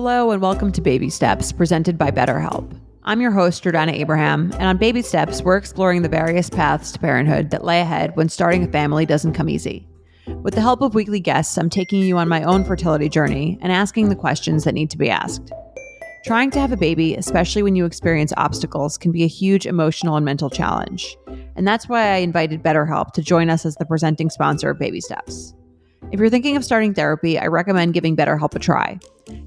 Hello and welcome to Baby Steps, presented by BetterHelp. I'm your host, Jordana Abraham, and on Baby Steps, we're exploring the various paths to parenthood that lay ahead when starting a family doesn't come easy. With the help of weekly guests, I'm taking you on my own fertility journey and asking the questions that need to be asked. Trying to have a baby, especially when you experience obstacles, can be a huge emotional and mental challenge. And that's why I invited BetterHelp to join us as the presenting sponsor of Baby Steps. If you're thinking of starting therapy, I recommend giving BetterHelp a try.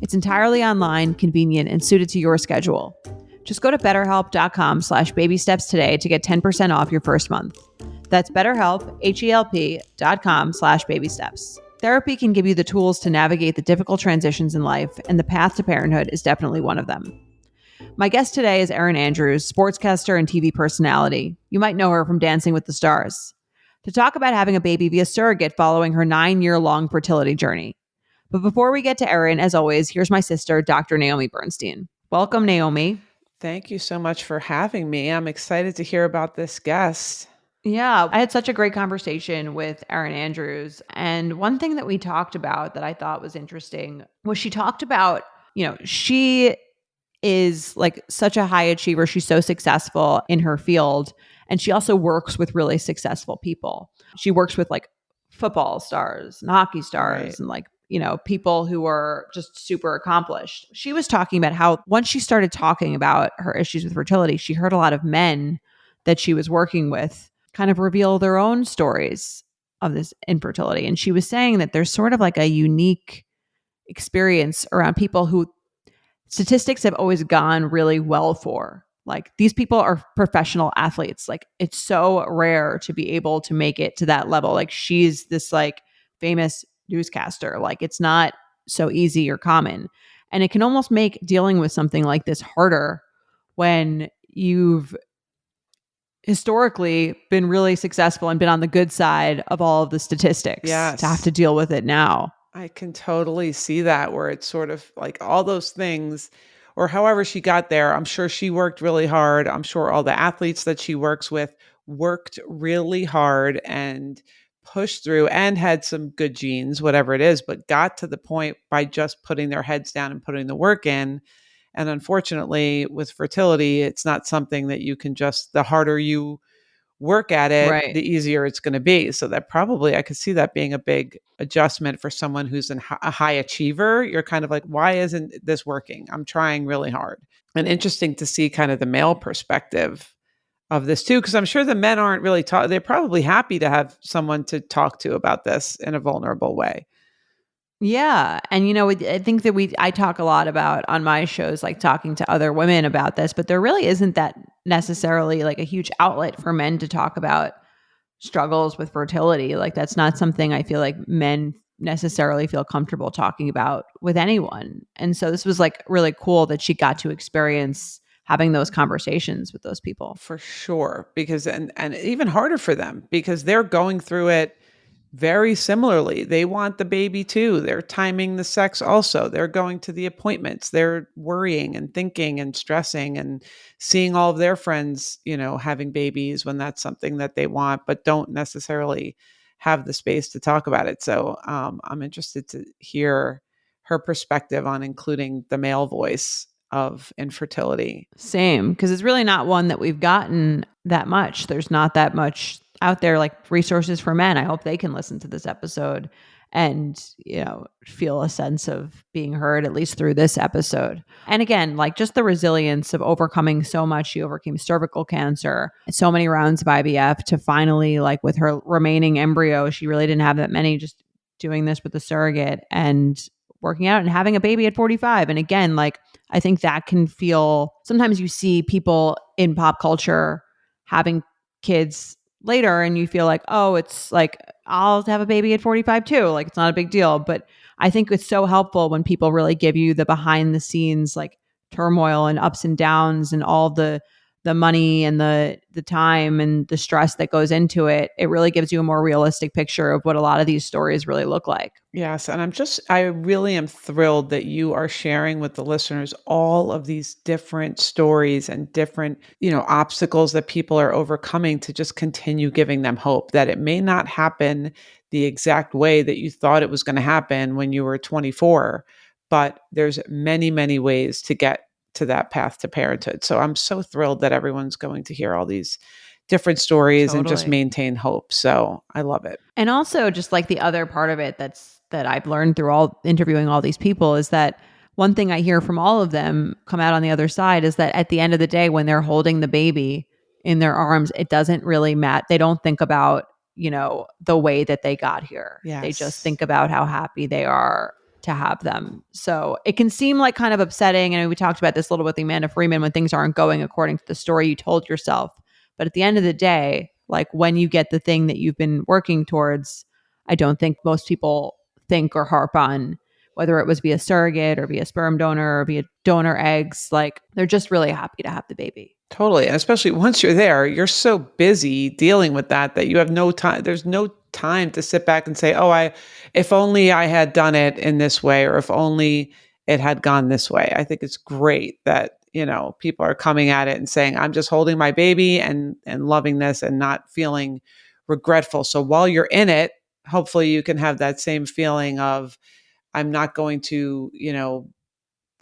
It's entirely online, convenient, and suited to your schedule. Just go to betterhelp.com/babysteps today to get 10% off your first month. That's BetterHelp, HELP.com/babysteps. Therapy can give you the tools to navigate the difficult transitions in life, and the path to parenthood is definitely one of them. My guest today is Erin Andrews, sportscaster and TV personality. You might know her from Dancing with the Stars. To talk about having a baby via surrogate following her 9-year-long fertility journey. But before we get to Erin, as always, here's my sister, Dr. Naomi Bernstein. Welcome, Naomi. Thank you so much for having me. I'm excited to hear about this guest. Yeah, I had such a great conversation with Erin Andrews. And one thing that we talked about that I thought was interesting was she talked about, she is like such a high achiever. She's so successful in her field. And she also works with really successful people. She works with like football stars and hockey stars and people who are just super accomplished. She was talking about how once she started talking about her issues with fertility, she heard a lot of men that she was working with kind of reveal their own stories of this infertility. And she was saying that there's sort of like a unique experience around people who statistics have always gone really well for. Like these people are professional athletes. Like it's so rare to be able to make it to that level. Like she's this like famous newscaster. Like it's not so easy or common. And it can almost make dealing with something like this harder when you've historically been really successful and been on the good side of all of the statistics. Yes. To have to deal with it now. I can totally see that, where it's sort of like all those things, or however she got there. I'm sure she worked really hard. I'm sure all the athletes that she works with worked really hard and pushed through and had some good genes, whatever it is, but got to the point by just putting their heads down and putting the work in. And unfortunately, with fertility, it's not something that you can just, the harder you work at it, Right. the easier it's going to be. So that probably, I could see that being a big adjustment for someone who's a high achiever. You're kind of like, why isn't this working? I'm trying really hard. And interesting to see kind of the male perspective of this too, because I'm sure the men aren't really they're probably happy to have someone to talk to about this in a vulnerable way. Yeah. And, I think that I talk a lot about on my shows, like talking to other women about this, but there really isn't that necessarily like a huge outlet for men to talk about struggles with fertility. Like that's not something I feel like men necessarily feel comfortable talking about with anyone. And so this was like really cool that she got to experience having those conversations with those people. For sure. Because, and even harder for them because they're going through it very similarly. They want the baby too. They're timing the sex also. They're going to the appointments. They're worrying and thinking and stressing and seeing all of their friends, having babies when that's something that they want, but don't necessarily have the space to talk about it. So I'm interested to hear her perspective on including the male voice of infertility. Same, because it's really not one that we've gotten that much. There's not that much out there like resources for men. I hope they can listen to this episode and, feel a sense of being heard, at least through this episode. And again, like just the resilience of overcoming so much. She overcame cervical cancer, so many rounds of IVF to finally, like with her remaining embryo, she really didn't have that many, just doing this with a surrogate and working out and having a baby at 45. And again, like I think that can feel, sometimes you see people in pop culture having kids later and you feel like, oh, it's like, I'll have a baby at 45 too. Like it's not a big deal. But I think it's so helpful when people really give you the behind the scenes, like turmoil and ups and downs and all the money and the time and the stress that goes into it. It really gives you a more realistic picture of what a lot of these stories really look like. Yes. And I really am thrilled that you are sharing with the listeners all of these different stories and different, obstacles that people are overcoming to just continue giving them hope that it may not happen the exact way that you thought it was going to happen when you were 24, but there's many, many ways to get to that path to parenthood. So I'm so thrilled that everyone's going to hear all these different stories and just Totally. maintain hope. So I love it. And also just like the other part of it that I've learned through all interviewing all these people is that one thing I hear from all of them come out on the other side is that at the end of the day, when they're holding the baby in their arms, it doesn't really matter. They don't think about, the way that they got here. They just Yes. think about how happy they are to have them. So it can seem like kind of upsetting. And we talked about this a little with Amanda Freeman when things aren't going according to the story you told yourself. But at the end of the day, like when you get the thing that you've been working towards, I don't think most people think or harp on whether it was via surrogate or via sperm donor or via donor eggs. Like they're just really happy to have the baby. Totally. And especially once you're there, you're so busy dealing with that you have no time. There's no time to sit back and say, if only I had done it in this way, or if only it had gone this way. I think it's great that, people are coming at it and saying, I'm just holding my baby and loving this and not feeling regretful. So while you're in it, hopefully you can have that same feeling of, I'm not going to,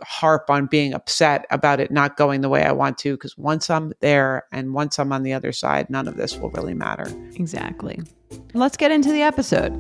harp on being upset about it not going the way I want to, because once I'm there and once I'm on the other side, none of this will really matter. Exactly. Let's get into the episode.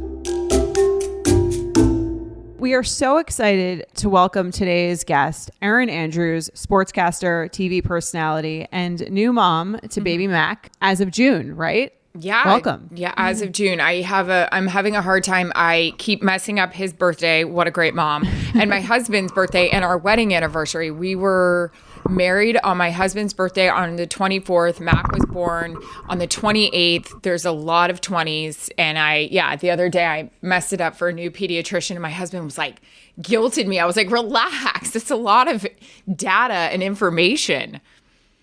We are so excited to welcome today's guest, Erin Andrews, sportscaster, TV personality, and new mom to baby Mac as of June, right? Yeah. Welcome. Yeah. As of June, I'm having a hard time. I keep messing up his birthday. What a great mom. And my husband's birthday and our wedding anniversary. We were married on my husband's birthday on the 24th. Mac was born on the 28th. There's a lot of 20s. And the other day I messed it up for a new pediatrician and my husband was like, guilted me. I was like, relax. It's a lot of data and information.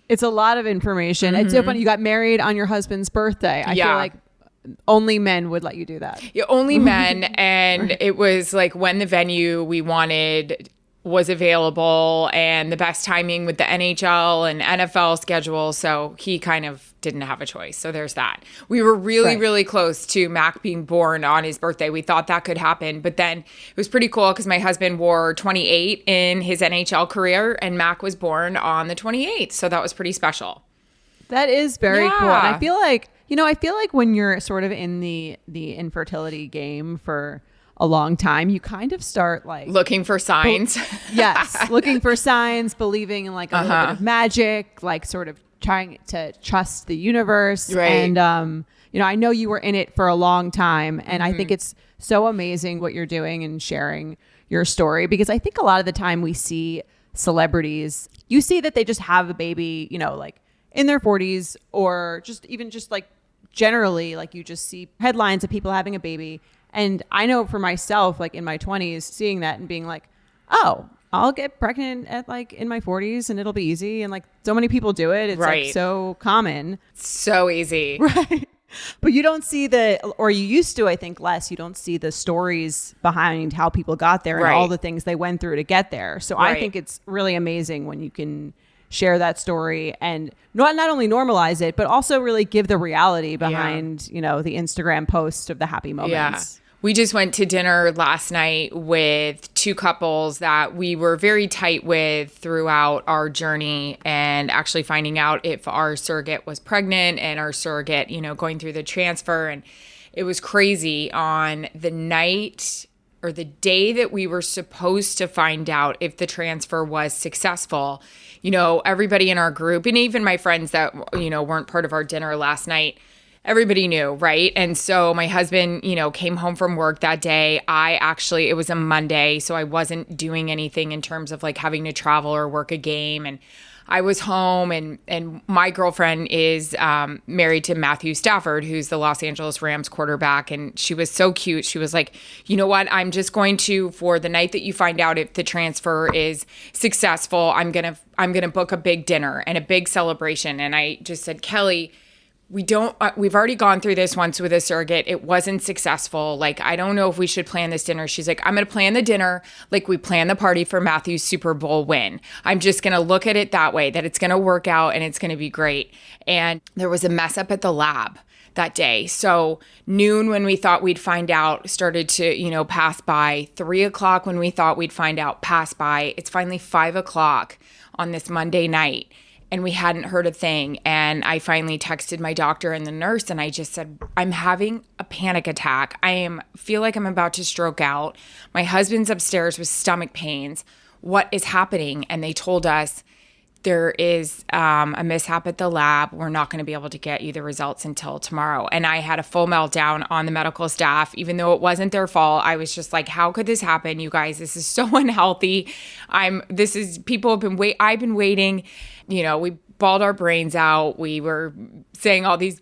It's a lot of information. It's so funny. You got married on your husband's birthday. I feel like only men would let you do that. Yeah, only men. And it was like when the venue we wanted was available and the best timing with the NHL and NFL schedule. So he kind of didn't have a choice. So there's that. We were really, really close to Mac being born on his birthday. We thought that could happen. But then it was pretty cool because my husband wore 28 in his NHL career and Mac was born on the 28th. So that was pretty special. That is very cool. And I feel like, when you're sort of in the infertility game for a long time, you kind of start like looking for signs. Yes. Looking for signs, believing in like a little bit of magic, like sort of trying to trust the universe. Right. And, I know you were in it for a long time. And I think it's so amazing what you're doing and sharing your story, because I think a lot of the time we see celebrities, you see that they just have a baby, like in their 40s, or just like generally, like you just see headlines of people having a baby. And I know for myself, like in my 20s, seeing that and being like, oh, I'll get pregnant at like in my 40s and it'll be easy. And like so many people do it. It's like so common. So easy. Right. But you don't see or you used to, I think, less. You don't see the stories behind how people got there and all the things they went through to get there. So I think it's really amazing when you can share that story and not only normalize it, but also really give the reality behind, the Instagram post of the happy moments. Yeah. We just went to dinner last night with two couples that we were very tight with throughout our journey, and actually finding out if our surrogate was pregnant and our surrogate, going through the transfer. And it was crazy. On the night or the day that we were supposed to find out if the transfer was successful, everybody in our group, and even my friends that, weren't part of our dinner last night, everybody knew, right? And so my husband, came home from work that day. It was a Monday, so I wasn't doing anything in terms of like having to travel or work a game. And I was home, and my girlfriend is married to Matthew Stafford, who's the Los Angeles Rams quarterback. And she was so cute. She was like, you know what? I'm just going to, for the night that you find out if the transfer is successful, I'm going to book a big dinner and a big celebration. And I just said, Kelly, we've already gone through this once with a surrogate. It wasn't successful. Like, I don't know if we should plan this dinner. She's like, I'm going to plan the dinner like we planned the party for Matthew's Super Bowl win. I'm just going to look at it that way, that it's going to work out and it's going to be great. And there was a mess up at the lab that day. So noon when we thought we'd find out started to, pass by. 3:00 when we thought we'd find out passed by. It's finally 5:00 on this Monday night and we hadn't heard a thing. And I finally texted my doctor and the nurse and I just said, I'm having a panic attack. Feel like I'm about to stroke out. My husband's upstairs with stomach pains. What is happening? And they told us, there is a mishap at the lab. We're not going to be able to get you the results until tomorrow. And I had a full meltdown on the medical staff, even though it wasn't their fault. I was just like, how could this happen? You guys, this is so unhealthy. I've been waiting, we bawled our brains out. We were saying all these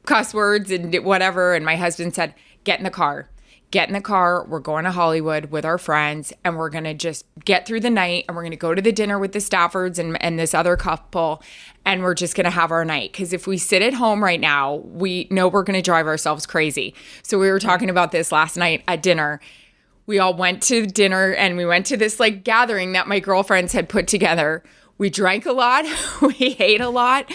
cuss words and whatever. And my husband said, get in the car. We're going to Hollywood with our friends and we're going to just get through the night and we're going to go to the dinner with the Staffords and this other couple and we're just going to have our night. Because if we sit at home right now, we know we're going to drive ourselves crazy. So we were talking about this last night at dinner. We all went to dinner and we went to this like gathering that my girlfriends had put together. We drank a lot. We ate a lot.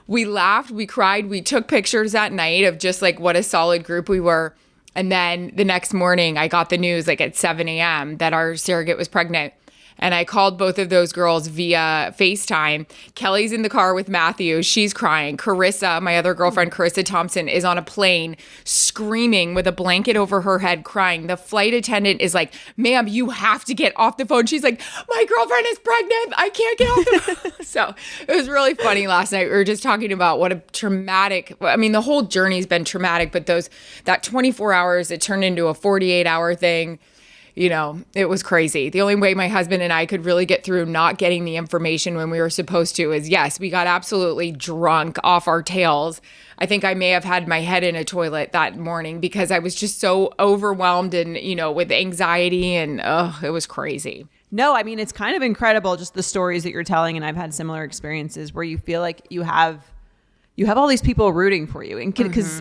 We laughed. We cried. We took pictures that night of just like what a solid group we were. And then the next morning, I got the news like at 7 a.m. that our surrogate was pregnant. And I called both of those girls via FaceTime. Kelly's in the car with Matthew. She's crying. Carissa, my other girlfriend, Carissa Thompson, is on a plane screaming with a blanket over her head, crying. The flight attendant is like, ma'am, you have to get off the phone. She's like, my girlfriend is pregnant. I can't get off the phone. So it was really funny last night. We were just talking about what a traumatic, the whole journey's been traumatic, but that 24 hours, it turned into a 48-hour thing. It was crazy. The only way my husband and I could really get through not getting the information when we were supposed to is, yes, we got absolutely drunk off our tails. I think I may have had my head in a toilet that morning because I was just so overwhelmed and, with anxiety and, it was crazy. No, it's kind of incredible just the stories that you're telling. And I've had similar experiences where you feel like you have all these people rooting for you, and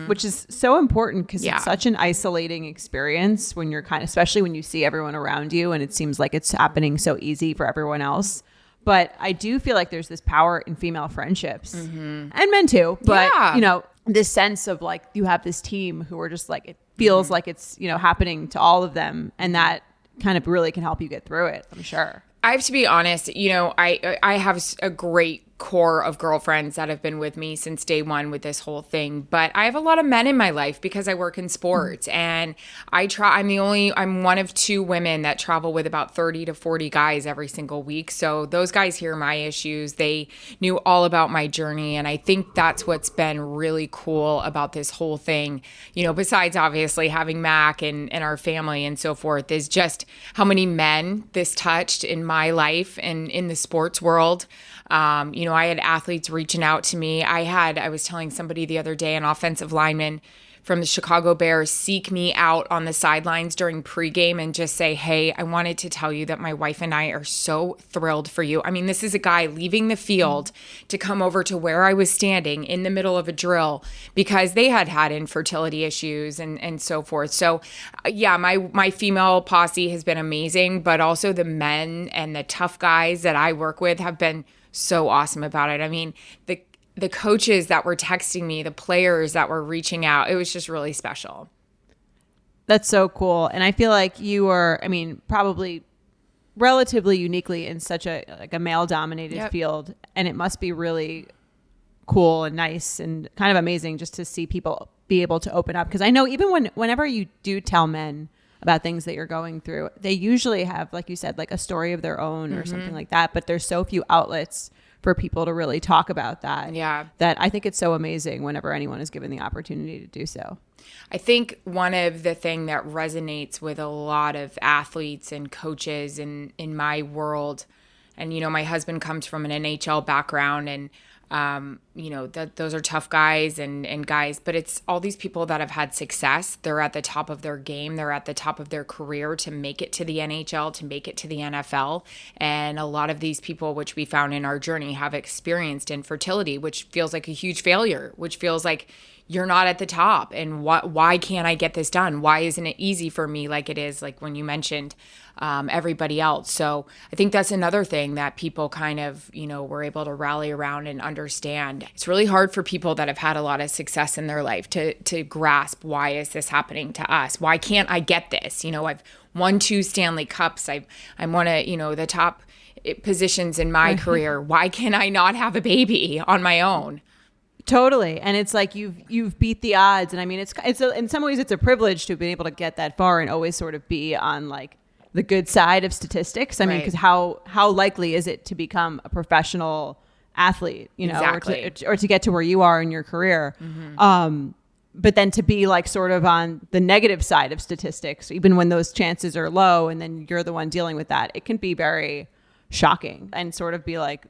which is so important because it's such an isolating experience when you're especially when you see everyone around you and it seems like it's happening so easy for everyone else. But I do feel like there's this power in female friendships and men too. But, this sense of like you have this team who are just like, it feels like it's, happening to all of them. And that kind of really can help you get through it, I'm sure. I have to be honest, I have a great core of girlfriends that have been with me since day one with this whole thing. But I have a lot of men in my life because I work in sports and I'm one of two women that travel with about 30 to 40 guys every single week. So those guys hear my issues. They knew all about my journey. And I think that's what's been really cool about this whole thing, besides obviously having Mac and our family and so forth, is just how many men this touched in my life and in the sports world. I had athletes reaching out to me. I was telling somebody the other day, an offensive lineman from the Chicago Bears seek me out on the sidelines during pregame and just say, hey, I wanted to tell you that my wife and I are so thrilled for you. This is a guy leaving the field to come over to where I was standing in the middle of a drill because they had infertility issues and so forth. So yeah, my female posse has been amazing, but also the men and the tough guys that I work with have been so awesome about it. The coaches that were texting me, the players that were reaching out, it was just really special. That's so cool. And I feel like you are, probably relatively uniquely in such a male dominated field. And it must be really cool and nice and kind of amazing just to see people be able to open up. Because I know even whenever you do tell men about things that you're going through, they usually have, like you said, like a story of their own or something like that. But there's so few outlets for people to really talk about that. Yeah. That I think it's so amazing whenever anyone is given the opportunity to do so. I think one of the thing that resonates with a lot of athletes and coaches in my world, and, my husband comes from an NHL background and, those are tough guys and guys, but it's all these people that have had success. They're at the top of their game. They're at the top of their career to make it to the NHL, to make it to the NFL. And a lot of these people, which we found in our journey, have experienced infertility, which feels like a huge failure, which feels like you're not at the top, and why can't I get this done? Why isn't it easy for me like it is, like when you mentioned everybody else? So I think that's another thing that people kind of, were able to rally around and understand. It's really hard for people that have had a lot of success in their life to grasp, why is this happening to us? Why can't I get this? I've won 2 Stanley Cups. I'm one of, the top positions in my career. Why can I not have a baby on my own? Totally. And it's like you've beat the odds. And I mean, it's in some ways it's a privilege to be able to get that far and always sort of be on like the good side of statistics. I mean, because how likely is it to become a professional athlete, Exactly. or to get to where you are in your career? But then to be like sort of on the negative side of statistics, even when those chances are low, and then you're the one dealing with that, it can be very shocking and sort of be like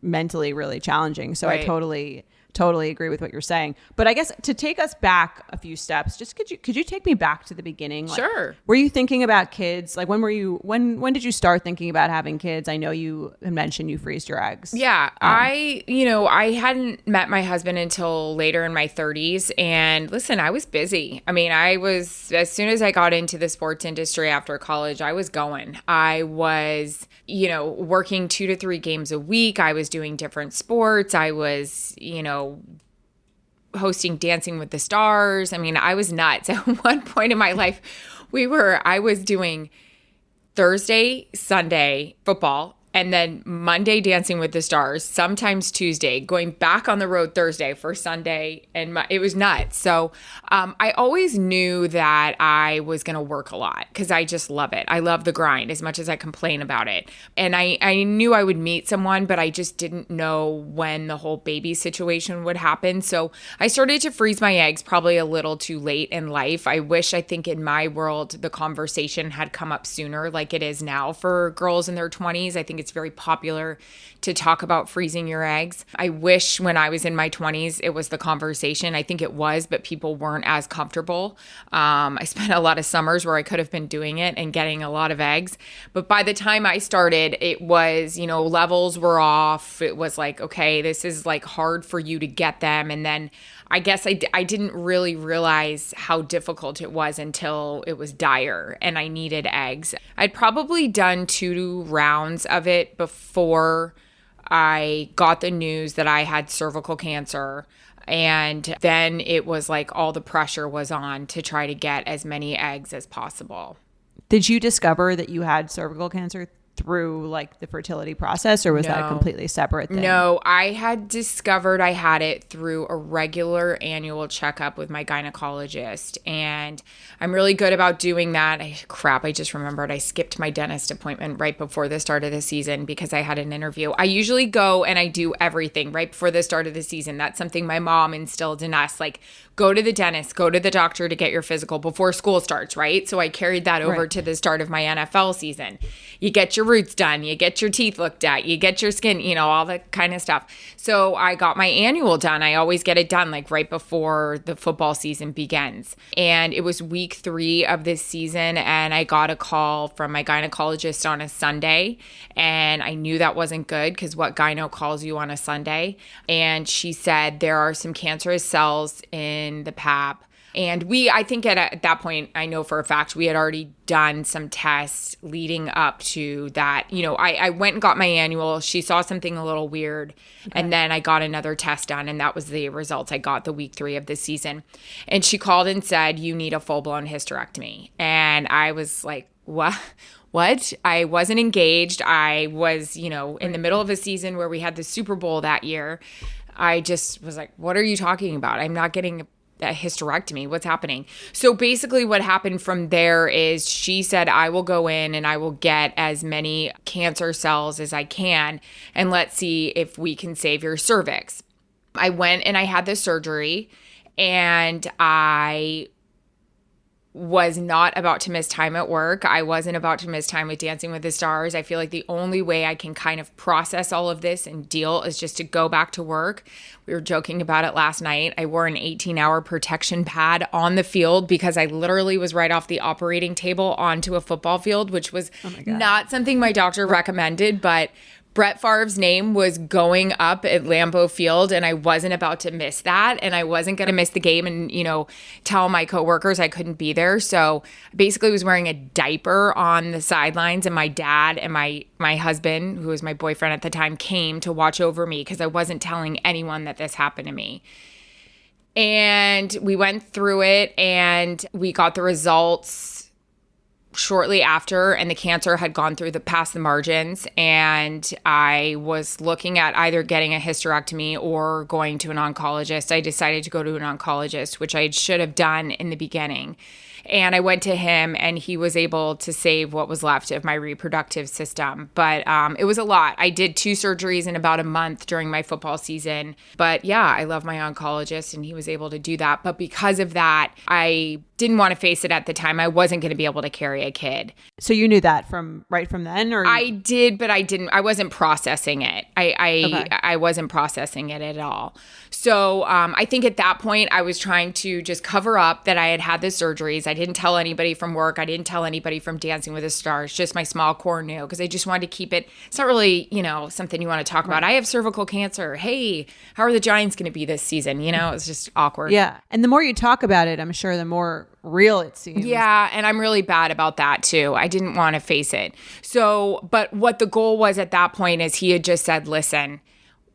mentally really challenging. So Right. I totally agree with what you're saying. But I guess to take us back a few steps, just could you take me back to the beginning? Like, Sure. Were you thinking about kids? Like when did you start thinking about having kids? I know you had mentioned you freeze your eggs. Yeah, I hadn't met my husband until later in my 30s. And listen, I was busy. I mean, as soon as I got into the sports industry after college, I was going. I was, working 2 to 3 games a week. I was doing different sports. I was, hosting Dancing with the Stars. I mean, I was nuts. At one point in my life, I was doing Thursday, Sunday football, and then Monday Dancing with the Stars, sometimes Tuesday, going back on the road Thursday for Sunday. And it was nuts. So I always knew that I was going to work a lot because I just love it. I love the grind as much as I complain about it. And I knew I would meet someone, but I just didn't know when the whole baby situation would happen. So I started to freeze my eggs probably a little too late in life. I think in my world, the conversation had come up sooner like it is now for girls in their 20s. I think it's very popular to talk about freezing your eggs. I wish when I was in my 20s, it was the conversation. I think it was, but people weren't as comfortable. I spent a lot of summers where I could have been doing it and getting a lot of eggs. But by the time I started, it was, levels were off. It was like, okay, this is like hard for you to get them. And then I guess I didn't really realize how difficult it was until it was dire and I needed eggs. I'd probably done 2 rounds of it before I got the news that I had cervical cancer. And then it was like all the pressure was on to try to get as many eggs as possible. Did you discover that you had cervical cancer through like the fertility process, or was that a completely separate thing? No, I had discovered I had it through a regular annual checkup with my gynecologist, and I'm really good about doing that. I just remembered I skipped my dentist appointment right before the start of the season because I had an interview. I usually go and I do everything right before the start of the season. That's something my mom instilled in us, like go to the dentist, go to the doctor to get your physical before school starts, right? So I carried that over to the start of my NFL season. You get your roots done, you get your teeth looked at, you get your skin, all that kind of stuff. So I got my annual done. I always get it done like right before the football season begins. And it was week 3 of this season, and I got a call from my gynecologist on a Sunday, and I knew that wasn't good because what gyno calls you on a Sunday? And she said there are some cancerous cells in the pap. And I think at that point, I know for a fact, we had already done some tests leading up to that. I went and got my annual. She saw something a little weird. Okay. And then I got another test done, and that was the results I got the week 3 of this season. And she called and said, you need a full-blown hysterectomy. And I was like, what? I wasn't engaged. I was, in the middle of a season where we had the Super Bowl that year. I just was like, what are you talking about? I'm not getting a hysterectomy. What's happening? So basically what happened from there is she said, I will go in and I will get as many cancer cells as I can, and let's see if we can save your cervix. I went and I had the surgery, and I was not about to miss time at work. I wasn't about to miss time with Dancing with the Stars. I feel like the only way I can kind of process all of this and deal is just to go back to work. We were joking about it last night. I wore an 18-hour protection pad on the field because I literally was right off the operating table onto a football field, which was not something my doctor recommended, but Brett Favre's name was going up at Lambeau Field, and I wasn't about to miss that. And I wasn't going to miss the game and, tell my coworkers I couldn't be there. So basically I was wearing a diaper on the sidelines, and my dad and my husband, who was my boyfriend at the time, came to watch over me because I wasn't telling anyone that this happened to me. And we went through it, and we got the results shortly after, and the cancer had gone through past the margins, and I was looking at either getting a hysterectomy or going to an oncologist. I decided to go to an oncologist, which I should have done in the beginning. And I went to him, and he was able to save what was left of my reproductive system. But it was a lot. I did 2 surgeries in about a month during my football season. But yeah, I love my oncologist, and he was able to do that. But because of that, I didn't want to face it at the time. I wasn't going to be able to carry a kid. So you knew that right from then? Or I did, but I didn't. I wasn't processing it. Okay. I wasn't processing it at all. So I think at that point, I was trying to just cover up that I had had the surgeries. I didn't tell anybody from work. I didn't tell anybody from Dancing with the Stars. Just my small core knew, because I just wanted to keep it. It's not really, something you want to talk about. I have cervical cancer. Hey, how are the Giants going to be this season? It's just awkward. Yeah. And the more you talk about it, I'm sure the more real it seems. Yeah, and I'm really bad about that too. I didn't want to face it. So, but what the goal was at that point is he had just said, listen,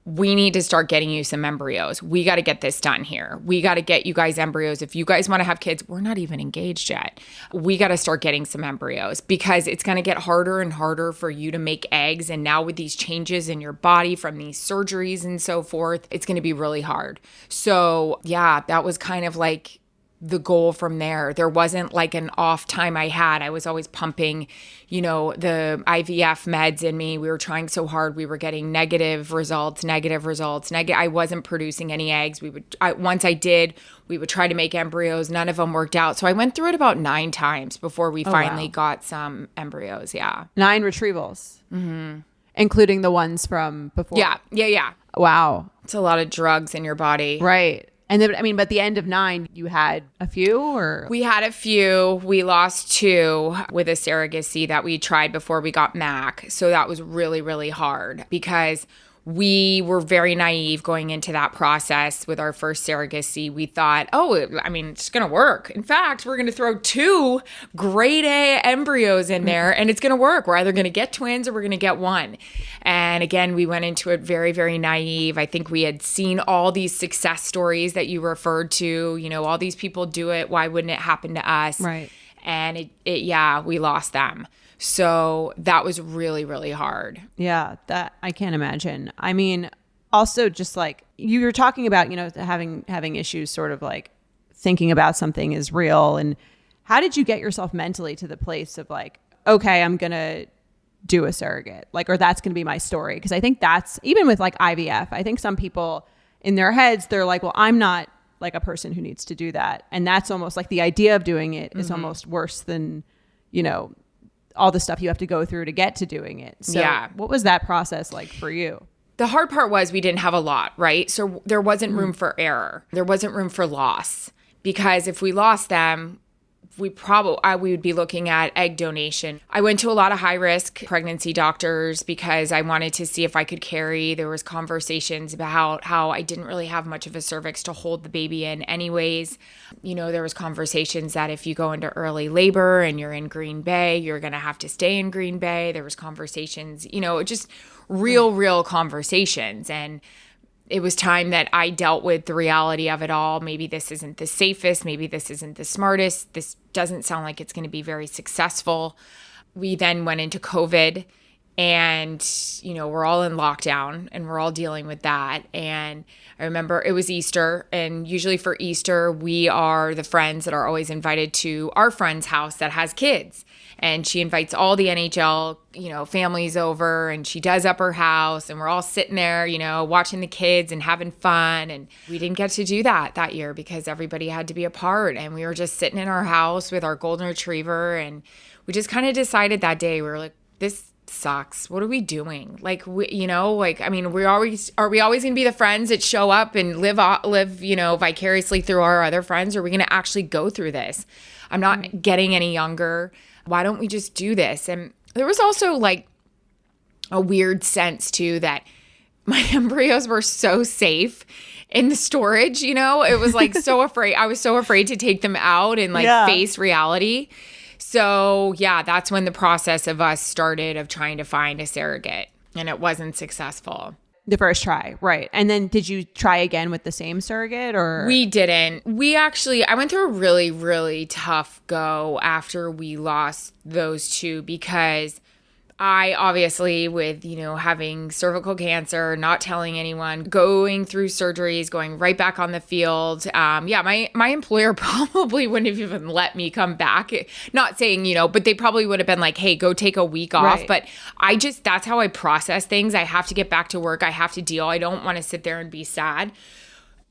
we need to start getting you some embryos. We got to get this done here. We got to get you guys embryos. If you guys want to have kids, we're not even engaged yet. We got to start getting some embryos, because it's going to get harder and harder for you to make eggs. And now with these changes in your body from these surgeries and so forth, it's going to be really hard. So yeah, that was kind of like the goal from there. There wasn't like an off time I had. I was always pumping, the IVF meds in me. We were trying so hard. We were getting negative results. I wasn't producing any eggs. Once I did, we would try to make embryos. None of them worked out. So I went through it about 9 times before we finally got some embryos. Yeah. 9 retrievals. Mm-hmm. Including the ones from before. Yeah. Wow. It's a lot of drugs in your body. Right. And then, but at the end of 9, you had a few, or? We had a few. We lost 2 with a surrogacy that we tried before we got Mac. So that was really, really hard, because we were very naive going into that process with our first surrogacy. We thought, it's going to work. In fact, we're going to throw 2 grade A embryos in there, and it's going to work. We're either going to get twins or we're going to get 1. And again, we went into it very, very naive. I think we had seen all these success stories that you referred to. All these people do it. Why wouldn't it happen to us? Right. And we lost them. So that was really, really hard. Yeah, that I can't imagine. I mean, also just like you were talking about, having issues, sort of like thinking about something is real. And how did you get yourself mentally to the place of like, okay, I'm going to do a surrogate, or that's going to be my story? Because I think that's, even with like IVF, I think some people in their heads, they're like, well, I'm not like a person who needs to do that. And that's almost like the idea of doing it is almost worse than, all the stuff you have to go through to get to doing it. So what was that process like for you? The hard part was we didn't have a lot, right? So there wasn't room for error. There wasn't room for loss, because if we lost them, we would be looking at egg donation. I went to a lot of high risk pregnancy doctors because I wanted to see if I could carry. There was conversations about how I didn't really have much of a cervix to hold the baby in anyways. There was conversations that if you go into early labor and you're in Green Bay, you're going to have to stay in Green Bay. There was conversations, just real conversations. And it was time that I dealt with the reality of it all. Maybe this isn't the safest. Maybe this isn't the smartest. This doesn't sound like it's going to be very successful. We then went into COVID, and, we're all in lockdown, and we're all dealing with that. And I remember it was Easter, and usually for Easter, we are the friends that are always invited to our friend's house that has kids. And she invites all the NHL, families over, and she does up her house, and we're all sitting there, watching the kids and having fun. And we didn't get to do that year because everybody had to be apart, and we were just sitting in our house with our golden retriever. And we just kind of decided that day, we were like, this sucks. What are we doing? Are we always going to be the friends that show up and live, vicariously through our other friends? Or are we going to actually go through this? I'm not getting any younger. Why don't we just do this? And there was also a weird sense too that my embryos were so safe in the storage, it was like so afraid. I was so afraid to take them out and face reality. So yeah, that's when the process of us started of trying to find a surrogate, and it wasn't successful. The first try, right. And then did you try again with the same surrogate or? We didn't. I went through a really, really tough go after we lost those two because I obviously with, having cervical cancer, not telling anyone, going through surgeries, going right back on the field. My employer probably wouldn't have even let me come back. Not saying, but they probably would have been like, hey, go take a week off. Right. But that's how I process things. I have to get back to work. I have to deal. I don't want to sit there and be sad.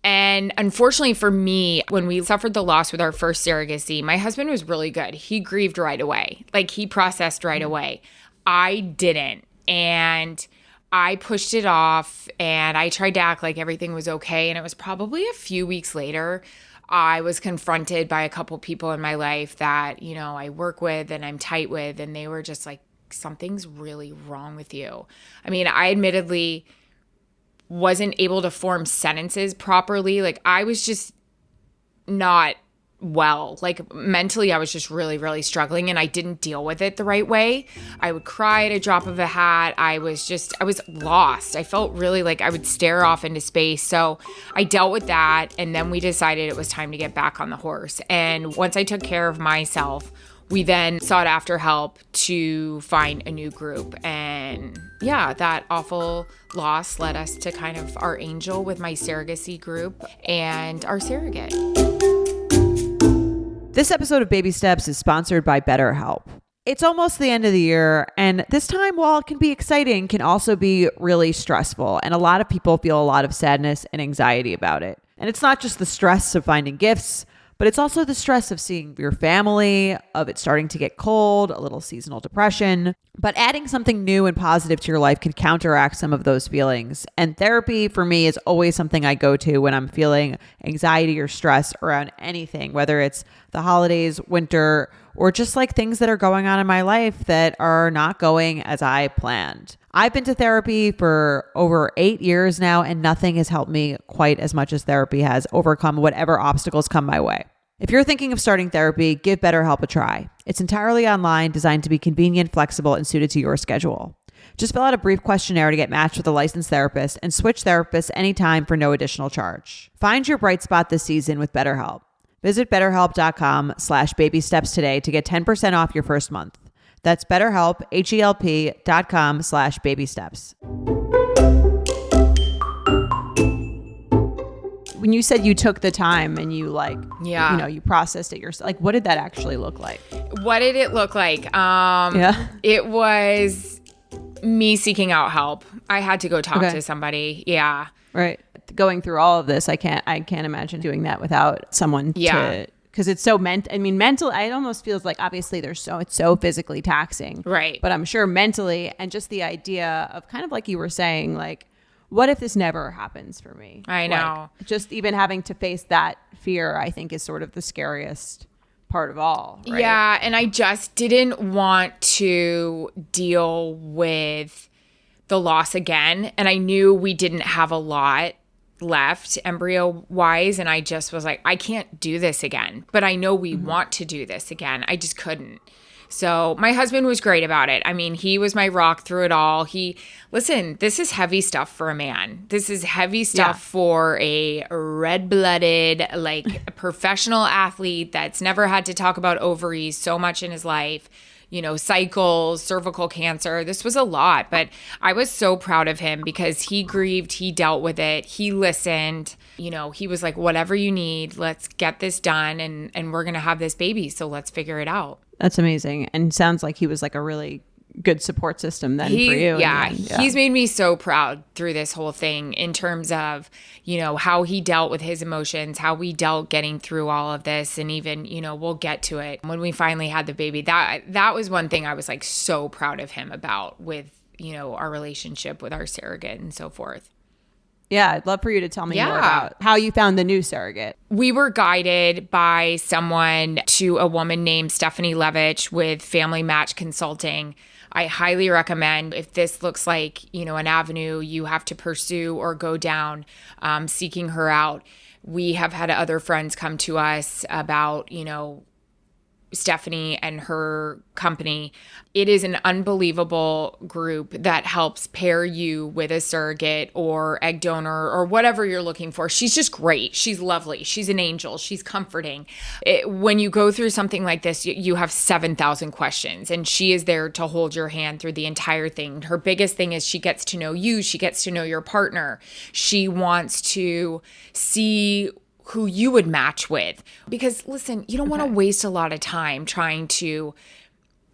And unfortunately for me, when we suffered the loss with our first surrogacy, my husband was really good. He grieved right away. He processed right away. I didn't. And I pushed it off and I tried to act like everything was okay. And it was probably a few weeks later, I was confronted by a couple people in my life that, I work with and I'm tight with. And they were just like, something's really wrong with you. I mean, I admittedly wasn't able to form sentences properly. I was just not well. Mentally, I was just really, really struggling and I didn't deal with it the right way. I would cry at a drop of a hat. I was lost. I felt really like I would stare off into space. So I dealt with that. And then we decided it was time to get back on the horse. And once I took care of myself, we then sought after help to find a new group. And yeah, that awful loss led us to kind of our angel with my surrogacy group and our surrogate. This episode of Baby Steps is sponsored by BetterHelp. It's almost the end of the year, and this time, while it can be exciting, can also be really stressful, and a lot of people feel a lot of sadness and anxiety about it. And it's not just the stress of finding gifts, but it's also the stress of seeing your family, of it starting to get cold, a little seasonal depression. But adding something new and positive to your life can counteract some of those feelings. And therapy for me is always something I go to when I'm feeling anxiety or stress around anything, whether it's the holidays, winter, or just things that are going on in my life that are not going as I planned. I've been to therapy for over 8 years now, and nothing has helped me quite as much as therapy has overcome whatever obstacles come my way. If you're thinking of starting therapy, give BetterHelp a try. It's entirely online, designed to be convenient, flexible, and suited to your schedule. Just fill out a brief questionnaire to get matched with a licensed therapist and switch therapists anytime for no additional charge. Find your bright spot this season with BetterHelp. Visit BetterHelp.com/babysteps today to get 10% off your first month. That's BetterHelp, HELP.com/babysteps. When you said you took the time and you you processed it yourself, what did that actually look like? What did it look like? It was me seeking out help. I had to go talk to somebody. Yeah. Right. Going through all of this, I can't imagine doing that without someone to, because it's so mental. It almost feels like obviously it's so physically taxing. Right. But I'm sure mentally, and just the idea of kind of like you were saying, what if this never happens for me? I know. Just even having to face that fear, I think, is sort of the scariest part of all. Right? Yeah. And I just didn't want to deal with the loss again. And I knew we didn't have a lot left embryo wise. And I just was like, I can't do this again. But I know we want to do this again. I just couldn't. So my husband was great about it. I mean, he was my rock through it all. Listen, this is heavy stuff for a man. This is heavy stuff for a red-blooded, professional athlete that's never had to talk about ovaries so much in his life. Cycles, cervical cancer. This was a lot, but I was so proud of him because he grieved, he dealt with it, he listened. He was like, whatever you need, let's get this done and we're going to have this baby. So let's figure it out. That's amazing. And sounds like he was a really good support system then for you. Yeah, he's made me so proud through this whole thing in terms of, how he dealt with his emotions, how we dealt getting through all of this. And even, we'll get to it when we finally had the baby. That was one thing I was so proud of him about with, our relationship with our surrogate and so forth. Yeah, I'd love for you to tell me more Yeah. about how you found the new surrogate. We were guided by someone to a woman named Stephanie Levitch with Family Match Consulting. I highly recommend, if this looks like, an avenue you have to pursue or go down, seeking her out. We have had other friends come to us about, Stephanie and her company. It is an unbelievable group that helps pair you with a surrogate or egg donor or whatever you're looking for. She's just great. She's lovely. She's an angel. She's comforting. When you go through something like this, you have 7,000 questions, and she is there to hold your hand through the entire thing. Her biggest thing is she gets to know you. She gets to know your partner. She wants to see who you would match with. Because listen, you don't want to waste a lot of time trying to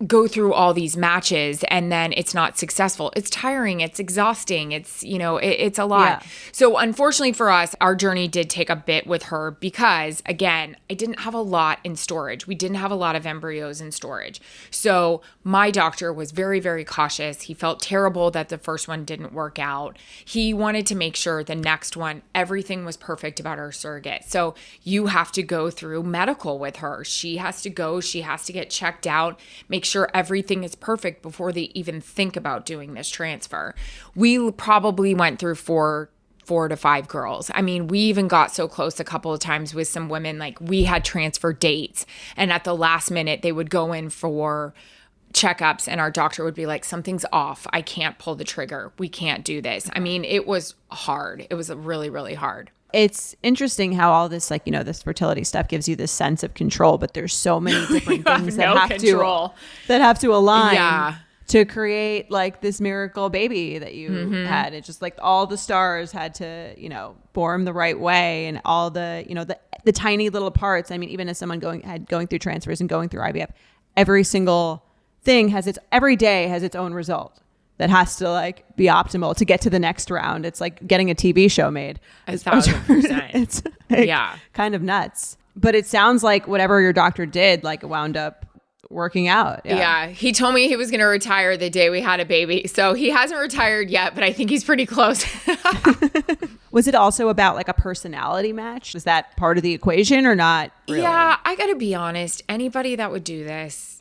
go through all these matches and then it's not successful. It's tiring. It's exhausting. It's, it's a lot. Yeah. So unfortunately for us, our journey did take a bit with her because, again, I didn't have a lot in storage. We didn't have a lot of embryos in storage. So my doctor was very, very cautious. He felt terrible that the first one didn't work out. He wanted to make sure the next one, everything was perfect about our surrogate. So you have to go through medical with her. She has to go. She has to get checked out, make sure everything is perfect before they even think about doing this transfer. We probably went through four to five girls. I mean, we even got so close a couple of times with some women, like we had transfer dates, and at the last minute they would go in for checkups and our doctor would be like, something's off. I can't pull the trigger. We can't do this. I mean, it was hard. It was really, really hard. It's interesting how all this, this fertility stuff gives you this sense of control, but there's so many different things that have to align to create this miracle baby that you had. It's just all the stars had to, form the right way, and all the, the tiny little parts. I mean, even as someone going through transfers and going through IVF, every single thing every day has its own result that has to be optimal to get to the next round. It's like getting a TV show made. 1,000%. It's kind of nuts. But it sounds like whatever your doctor did, it wound up working out. Yeah. He told me he was going to retire the day we had a baby. So he hasn't retired yet, but I think he's pretty close. Was it also about a personality match? Was that part of the equation or not really? Yeah, I got to be honest. Anybody that would do this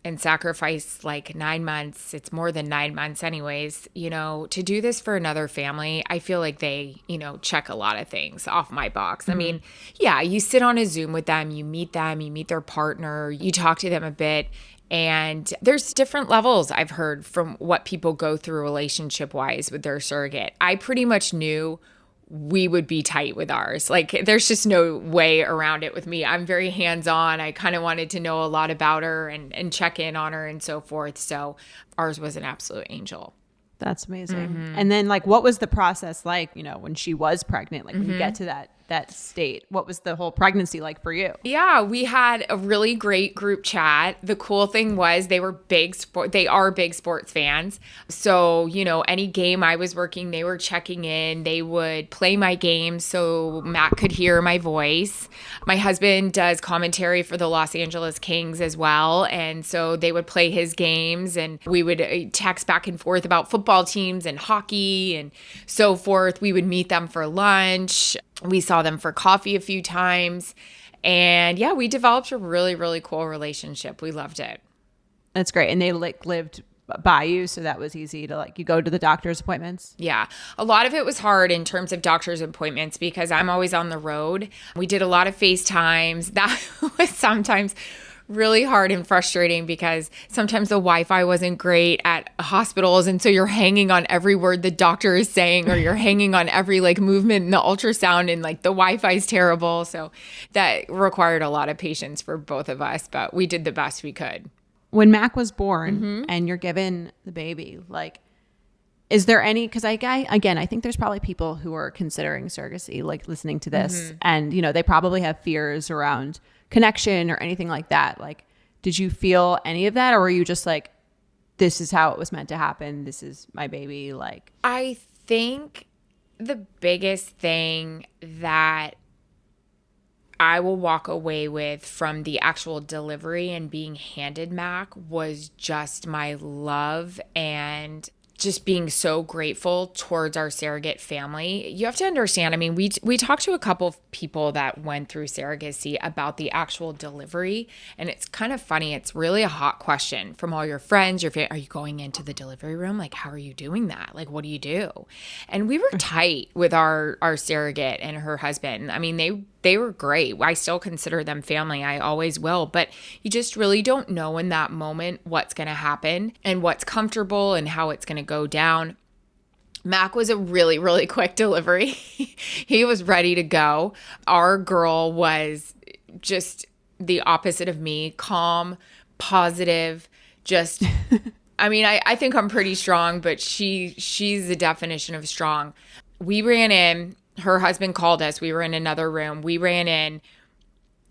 and sacrifice 9 months, it's more than 9 months anyways, to do this for another family, I feel like they, check a lot of things off my box. I mean, yeah, you sit on a Zoom with them, you meet their partner, you talk to them a bit, and there's different levels I've heard from what people go through relationship-wise with their surrogate. I pretty much knew we would be tight with ours. There's just no way around it with me. I'm very hands-on. I kind of wanted to know a lot about her and check in on her and so forth. So ours was an absolute angel. That's amazing. And then what was the process when she was pregnant? When you get to that state, what was the whole pregnancy like for you? Yeah, we had a really great group chat. The cool thing was they are big sports fans. So, any game I was working, they were checking in. They would play my games so Matt could hear my voice. My husband does commentary for the Los Angeles Kings as well. And so they would play his games and we would text back and forth about football teams and hockey and so forth. We would meet them for lunch. We saw them for coffee a few times. And yeah, we developed a really, really cool relationship. We loved it. That's great. And they lived by you, so that was easy to you go to the doctor's appointments? Yeah. A lot of it was hard in terms of doctor's appointments because I'm always on the road. We did a lot of FaceTimes. That was sometimes really hard and frustrating because sometimes the Wi-Fi wasn't great at hospitals. And so you're hanging on every word the doctor is saying, or you're hanging on every movement in the ultrasound, and the Wi-Fi is terrible. So that required a lot of patience for both of us, but we did the best we could. When Mac was born and you're given the baby, is there any, because I think there's probably people who are considering surrogacy, listening to this, and, they probably have fears around connection or anything like that. Did you feel any of that, or were you just this is how it was meant to happen, this is my baby? I think the biggest thing that I will walk away with from the actual delivery and being handed Mac was just my love and just being so grateful towards our surrogate family. You have to understand, I mean, we talked to a couple of people that went through surrogacy about the actual delivery, and it's kind of funny. It's really a hot question from all your friends, your family. Are you going into the delivery room? Like, how are you doing that? Like, what do you do? And we were tight with our surrogate and her husband. I mean, they were great. I still consider them family. I always will. But you just really don't know in that moment what's going to happen and what's comfortable and how it's going to go down. Mac was a really, really quick delivery. He was ready to go. Our girl was just the opposite of me, calm, positive, just... I mean, I think I'm pretty strong, but she's the definition of strong. We ran in. Her husband called us. We were in another room. We ran in.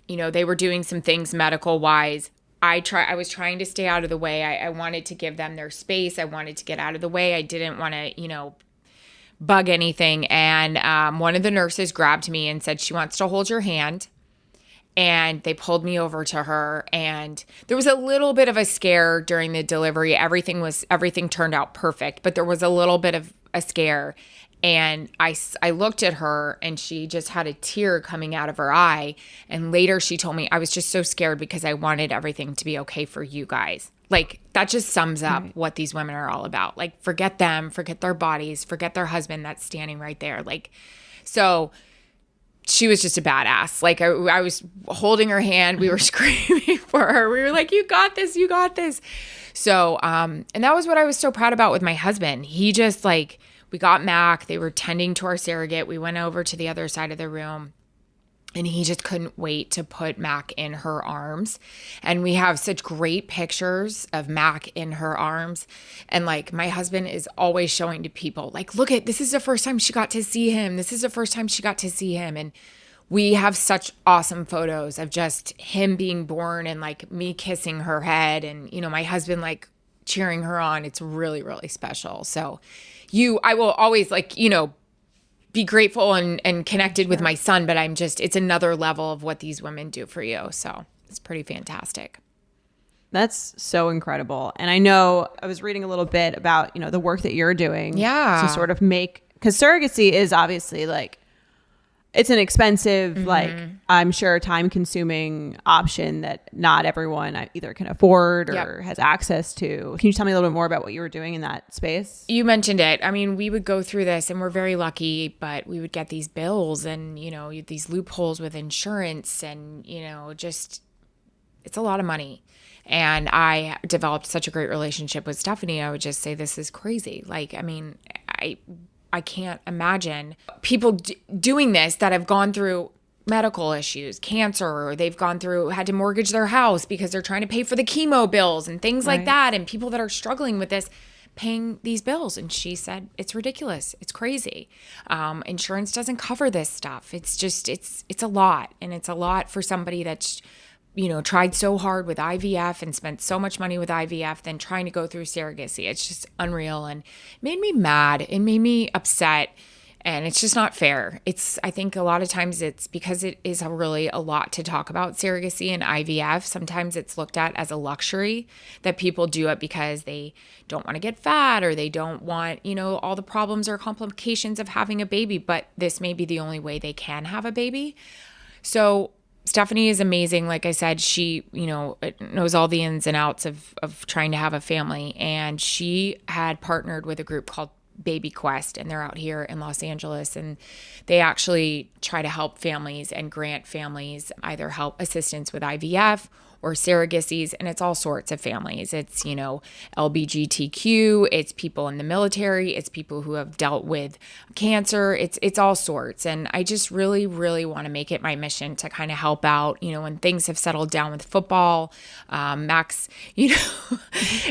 You know, they were doing some things medical wise. I was trying to stay out of the way. I wanted to give them their space. I wanted to get out of the way. I didn't want to, bug anything. And one of the nurses grabbed me and said she wants to hold your hand. And they pulled me over to her. And there was a little bit of a scare during the delivery. Everything turned out perfect, but there was a little bit of a scare. And I looked at her and she just had a tear coming out of her eye. And later she told me, I was just so scared because I wanted everything to be okay for you guys. Like, that just sums up what these women are all about. Like, forget them, forget their bodies, forget their husband that's standing right there. Like, so she was just a badass. Like, I was holding her hand. We were screaming for her. We were like, you got this, you got this. So, and that was what I was so proud about with my husband. He just we got Mac. They were tending to our surrogate. We went over to the other side of the room and he just couldn't wait to put Mac in her arms. And we have such great pictures of Mac in her arms. And my husband is always showing to people, look this is the first time she got to see him. This is the first time she got to see him. And we have such awesome photos of just him being born and me kissing her head and, my husband cheering her on. It's really, really special. So I will always be grateful and connected with my son, but it's another level of what these women do for you. So it's pretty fantastic. That's so incredible. And I know I was reading a little bit about, the work that you're doing. Yeah. To sort of because surrogacy is obviously it's an expensive, I'm sure time consuming option that not everyone either can afford or has access to. Can you tell me a little bit more about what you were doing in that space? You mentioned it. I mean, we would go through this and we're very lucky, but we would get these bills and, these loopholes with insurance and, just it's a lot of money. And I developed such a great relationship with Stephanie. I would just say, this is crazy. I can't imagine people doing this that have gone through medical issues, cancer, or they've had to mortgage their house because they're trying to pay for the chemo bills and things like that. And people that are struggling with this, paying these bills. And she said, it's ridiculous. It's crazy. Insurance doesn't cover this stuff. It's just, it's a lot. And it's a lot for somebody that's, tried so hard with IVF and spent so much money with IVF than trying to go through surrogacy. It's just unreal and made me mad. It made me upset. And it's just not fair. I think a lot of times it's because it is really a lot to talk about surrogacy and IVF. Sometimes it's looked at as a luxury that people do it because they don't want to get fat or they don't want, all the problems or complications of having a baby. But this may be the only way they can have a baby. So Stephanie is amazing. Like I said, she, knows all the ins and outs of trying to have a family. And she had partnered with a group called Baby Quest, and they're out here in Los Angeles. And they actually try to help families and grant families either help assistance with IVF or surrogacies, and it's all sorts of families. It's, LGBTQ, it's people in the military, it's people who have dealt with cancer, it's all sorts. And I just really, really want to make it my mission to kind of help out, when things have settled down with football. Max,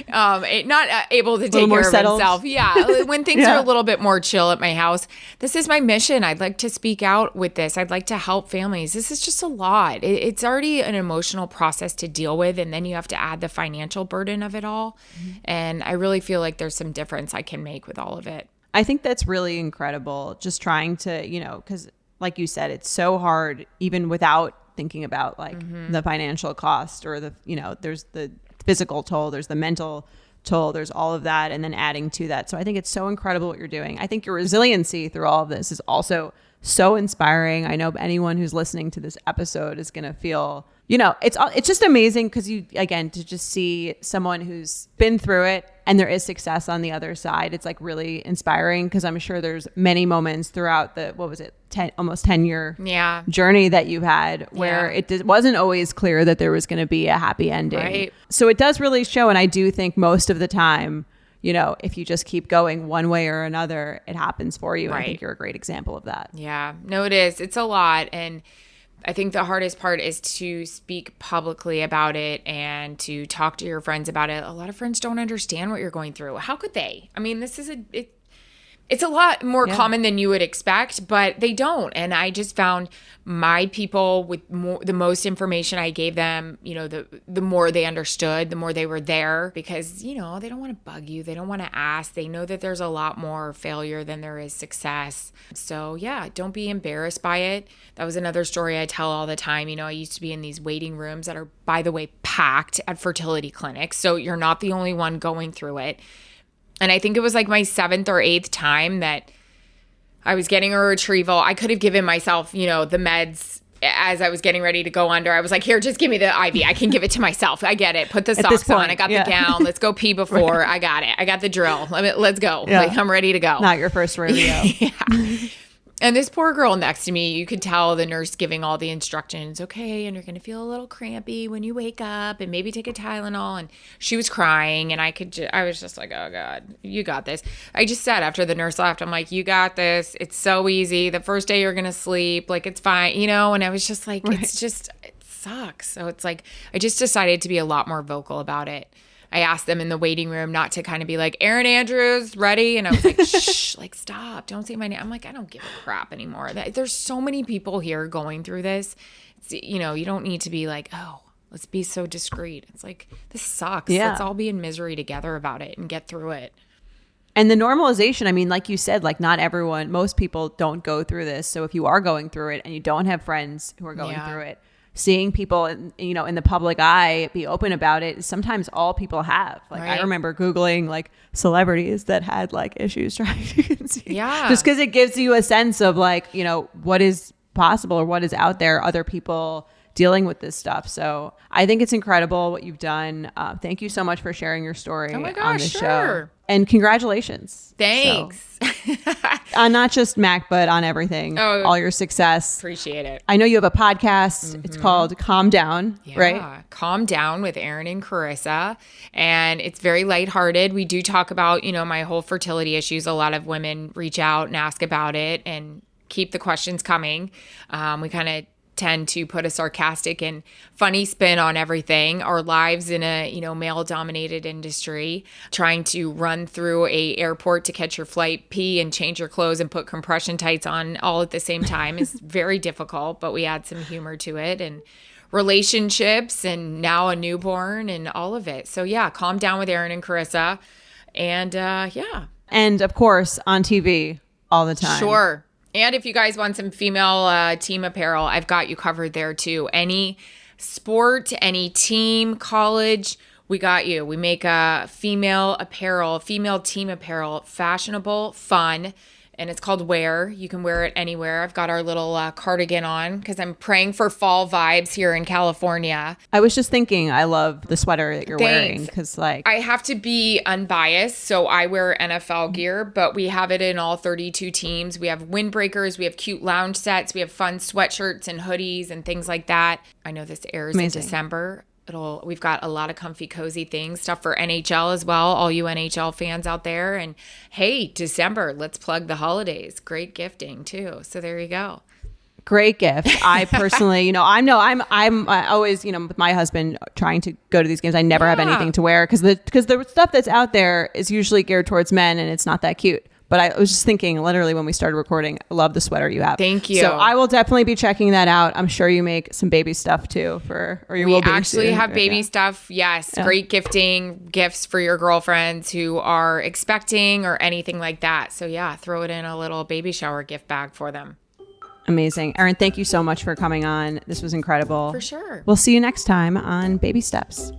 not able to take care of himself. Yeah, when things are a little bit more chill at my house, this is my mission. I'd like to speak out with this. I'd like to help families. This is just a lot. It's already an emotional process to deal with, and then you have to add the financial burden of it all. And I really feel like there's some difference I can make with all of it. I think that's really incredible, just trying to, because like you said, it's so hard even without thinking about the financial cost or the, there's the physical toll, there's the mental mental, there's all of that, and then adding to that. So I think it's so incredible what you're doing. I think your resiliency through all of this is also so inspiring. I know anyone who's listening to this episode is going to feel, it's just amazing because to just see someone who's been through it and there is success on the other side. It's like really inspiring because I'm sure there's many moments throughout the, almost 10-year journey that you had where it wasn't always clear that there was going to be a happy ending. Right. So it does really show. And I do think most of the time, if you just keep going one way or another, it happens for you. Right. I think you're a great example of that. Yeah, no, it is. It's a lot. And I think the hardest part is to speak publicly about it and to talk to your friends about it. A lot of friends don't understand what you're going through. How could they? I mean, it's a lot more common than you would expect, but they don't. And I just found my people with the most information I gave them, the more they understood, the more they were there because, they don't want to bug you. They don't want to ask. They know that there's a lot more failure than there is success. So yeah, don't be embarrassed by it. That was another story I tell all the time. I used to be in these waiting rooms that are, by the way, packed at fertility clinics. So you're not the only one going through it. And I think it was like my 7th or 8th time that I was getting a retrieval. I could have given myself, the meds as I was getting ready to go under. I was like, here, just give me the IV. I can give it to myself. I get it. Put the socks on. I got the gown. Let's go pee before. Right. I got it. I got the drill. Let's go. Yeah. Like, I'm ready to go. Not your first rodeo. Yeah. And this poor girl next to me, you could tell the nurse giving all the instructions, okay, and you're going to feel a little crampy when you wake up and maybe take a Tylenol. And she was crying and I was just like, oh God, you got this. I just said after the nurse left, I'm like, you got this. It's so easy. The first day you're going to sleep, like it's fine, and I was just like, right. It sucks. So it's like, I just decided to be a lot more vocal about it. I asked them in the waiting room not to kind of be like, Erin Andrews, ready? And I was like, shh, like, stop. Don't say my name. I'm like, I don't give a crap anymore. There's so many people here going through this. You don't need to be like, oh, let's be so discreet. It's like, this sucks. Yeah. Let's all be in misery together about it and get through it. And the normalization, I mean, like you said, like not everyone, most people don't go through this. So if you are going through it and you don't have friends who are going through it, seeing people, in the public eye be open about it is sometimes all people have. Like right. I remember Googling like celebrities that had like issues trying to conceive. Yeah. Just because it gives you a sense of like, what is possible or what is out there, other people dealing with this stuff. So I think it's incredible what you've done. Thank you so much for sharing your story on this show. And congratulations. Thanks. So, on not just Mac, but on everything, all your success. Appreciate it. I know you have a podcast. Mm-hmm. It's called Calm Down, right? Calm Down with Erin and Carissa. And it's very lighthearted. We do talk about, my whole fertility issues. A lot of women reach out and ask about it and keep the questions coming. We kind of tend to put a sarcastic and funny spin on everything. Our lives in a, male-dominated industry, trying to run through a airport to catch your flight, pee and change your clothes and put compression tights on all at the same time is very difficult, but we add some humor to it and relationships and now a newborn and all of it. So yeah, Calm Down with Erin and Carissa. And And of course on TV all the time. Sure. And if you guys want some female team apparel, I've got you covered there too. Any sport, any team, college, we got you. We make female team apparel, fashionable, fun, and it's called Wear. You can wear it anywhere. I've got our little cardigan on because I'm praying for fall vibes here in California. I was just thinking, I love the sweater that you're wearing because I have to be unbiased, so I wear NFL gear, but we have it in all 32 teams. We have windbreakers, we have cute lounge sets, we have fun sweatshirts and hoodies and things like that. I know this airs in December. We've got a lot of comfy, cozy things, stuff for NHL as well, all you NHL fans out there. And hey, December, let's plug the holidays. Great gifting too. So there you go. Great gift. I personally, I'm always, with my husband trying to go to these games, I never have anything to wear because the stuff that's out there is usually geared towards men and it's not that cute. But I was just thinking, literally, when we started recording, I love the sweater you have. Thank you. So I will definitely be checking that out. I'm sure you make some baby stuff too, we actually have baby stuff. Yes, great gifts for your girlfriends who are expecting or anything like that. So yeah, throw it in a little baby shower gift bag for them. Amazing. Erin, thank you so much for coming on. This was incredible. For sure. We'll see you next time on Baby Steps.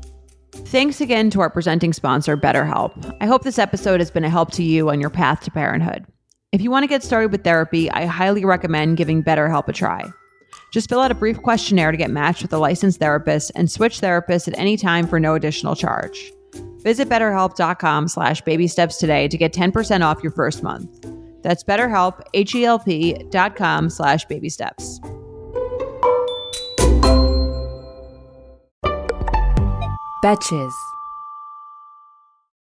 Thanks again to our presenting sponsor, BetterHelp. I hope this episode has been a help to you on your path to parenthood. If you want to get started with therapy, I highly recommend giving BetterHelp a try. Just fill out a brief questionnaire to get matched with a licensed therapist and switch therapists at any time for no additional charge. Visit BetterHelp.com/babysteps today to get 10% off your first month. That's BetterHelp, HELP.com/babysteps. Betches.